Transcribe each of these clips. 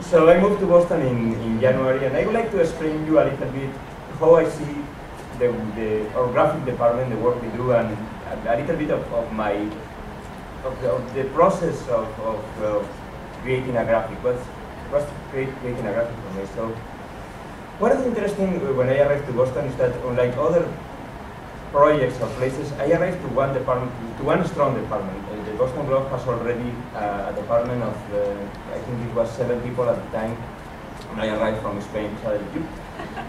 So I moved to Boston in January, and I would like to explain you a little bit how I see our graphic department, the work we do, and a little bit of the process of creating a graphic. What's creating a graphic for me? So one of the interesting when I arrived to Boston is that unlike other projects or places, I arrived to one department, to one strong department. The Boston Globe has already a department of, I think it was 7 people at the time, and I arrived from Spain.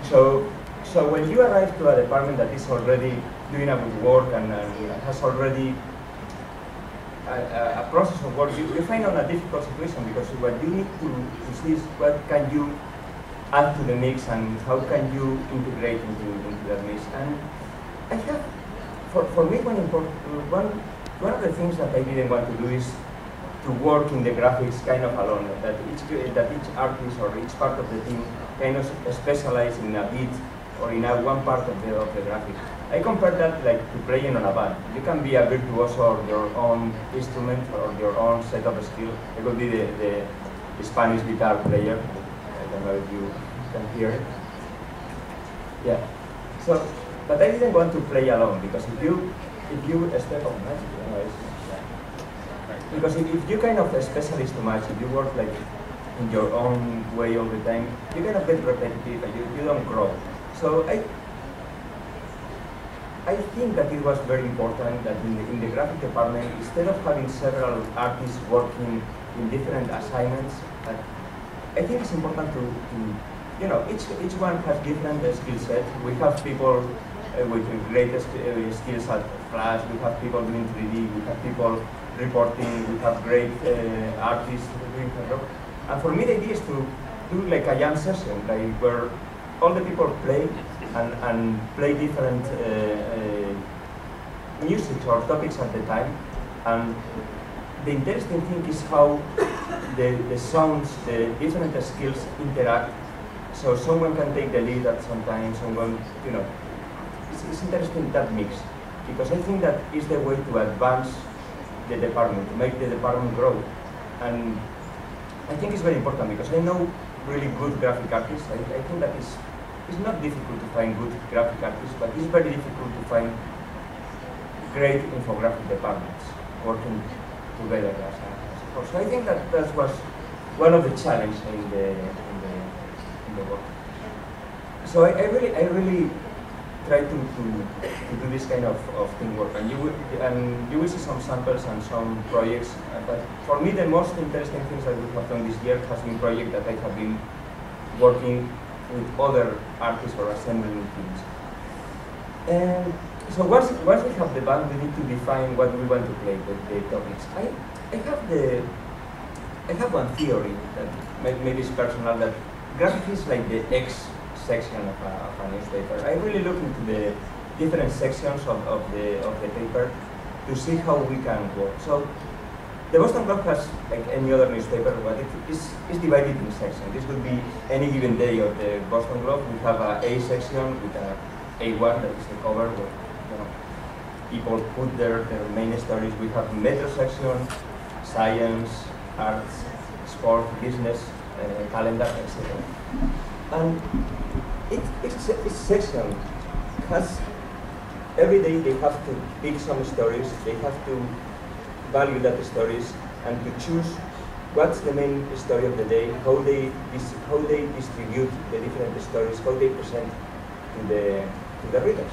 So when you arrive to a department that is already doing a good work and has already a process of work, you find on a difficult situation, because what you need to see is what can you add to the mix and how can you integrate into that mix. And I have, for me, one of the things that I didn't want to do is to work in the graphics kind of alone, that each artist or each part of the team kind of specialize in a bit or in one part of the graphic. I compare that like to playing on a band. You can be a virtuoso of your own instrument or your own set of skills. I could be the Spanish guitar player. I don't know if you can hear it. Yeah. So, but I didn't want to play alone, because if you step on magic, because if you kind of specialize too much, if you work like in your own way all the time, you kind of get repetitive and you don't grow. So I think that it was very important that in the graphic department, instead of having several artists working in different assignments, I think it's important to each one has different skill set. We have people with great skills at Flash, we have people doing 3D, we have people reporting, we have great artists doing Photoshop. And for me, the idea is to do like a jam session, like where all the people play and play different music or topics at the time. And the interesting thing is how the sounds, the different skills interact. So someone can take the lead at some time, someone, it's interesting, that mix. Because I think that is the way to advance the department, to make the department grow. And I think it's very important, because I know really good graphic artists. I think that it's not difficult to find good graphic artists, but it's very difficult to find great infographic departments working together as a whole. So I think that was one of the challenges in the work. So I really try to do this kind of teamwork, and you will see some samples and some projects. But for me, the most interesting things that we have done this year has been projects that I have been working with other artists or assembling teams. And so once we have the band, we need to define what we want to play, the topics. I have one theory that maybe is personal, that graphics is like the X section of a newspaper. I really look into the different sections of the paper to see how we can work. So the Boston Globe has, like any other newspaper, but it is divided in sections. This would be any given day of the Boston Globe. We have an A section with an A1, that is the cover, where people put their main stories. We have Metro section, science, arts, sport, business, calendar, etc. And each section has, every day they have to pick some stories, they have to value that stories and to choose what's the main story of the day, how they distribute the different stories, how they present to the readers.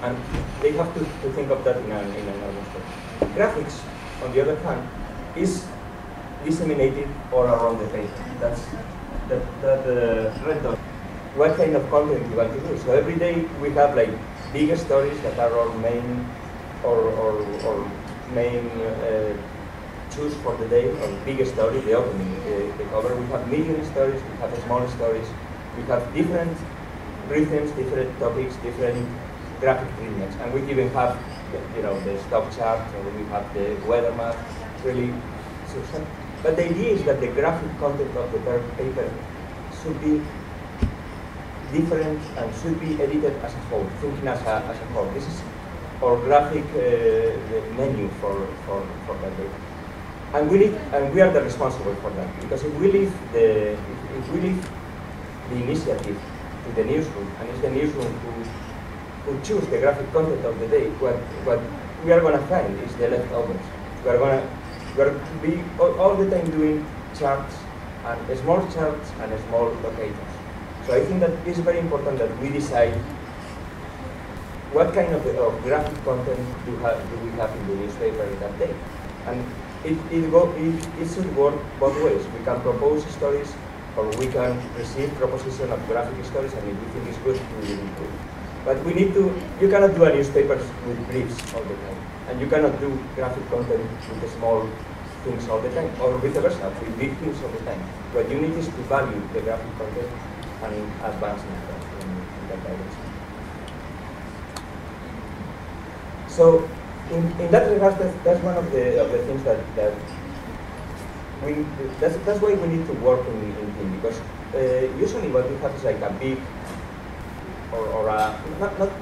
And they have to think of that in an normal way. Graphics, on the other hand, is disseminated all around the page. That's the red dot. What kind of content you want to do? So every day we have like bigger stories that are our main main choose for the day, or biggest story, the opening, the cover. We have medium stories, we have small stories, we have different rhythms, different topics, different graphic treatments, and we even have the stock chart, or we have the weather map, really. But the idea is that the graphic content of the paper should be different and should be edited as a whole, thinking as a whole. This is our graphic menu for that day. And we are the responsible for that, because if we leave the initiative to the newsroom, and it's the newsroom who choose the graphic content of the day, what we are going to find is the leftovers. We're going to be all the time doing charts, and small charts and small locators. So I think that it's very important that we decide what kind of graphic content do we have in the newspaper in that day. And it should work both ways. We can propose stories, or we can receive proposition of graphic stories, and if we think it's good, we will improve. But we need to, you cannot do a newspaper with briefs all the time, and you cannot do graphic content with the small things all the time, or vice versa, with big things all the time. What you need is to value the graphic content and advance in that direction. So, in that regard, that's one of the things that's why we need to work in team, because usually what we have is like a big, or a,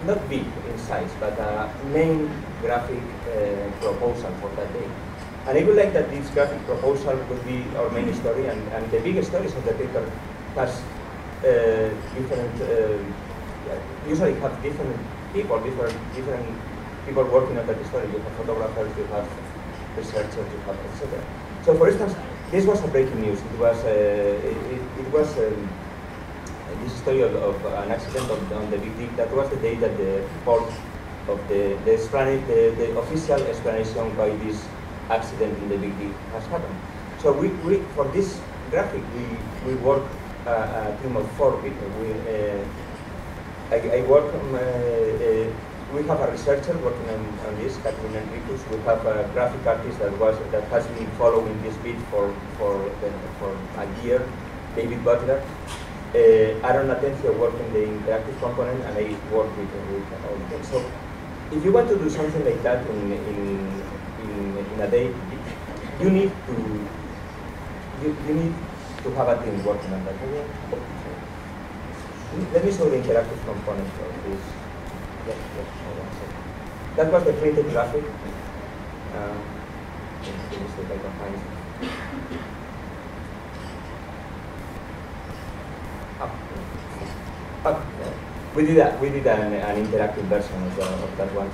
not big in size, but a main graphic proposal for that day. And I would like that this graphic proposal would be our main story, and the big stories of the paper has usually have different people working on that story. You have photographers, you have researchers, you have etc. So, for instance, this was a breaking news. It was this story of an accident on the Big Dig. That was the day that the report of the official explanation why this accident in the Big Dig has happened. So we for this graphic we work a team of 4 people. I work on. We have a researcher working on this, Catherine Enricus. We have a graphic artist that has been following this bit for a year, David Butler. Aaron Atencio working the interactive component, and I work with all of them. So, if you want to do something like that in a day, you need to have a team working on that. Let me show the interactive component of this. That was the printed graphic. We did an interactive version of that one.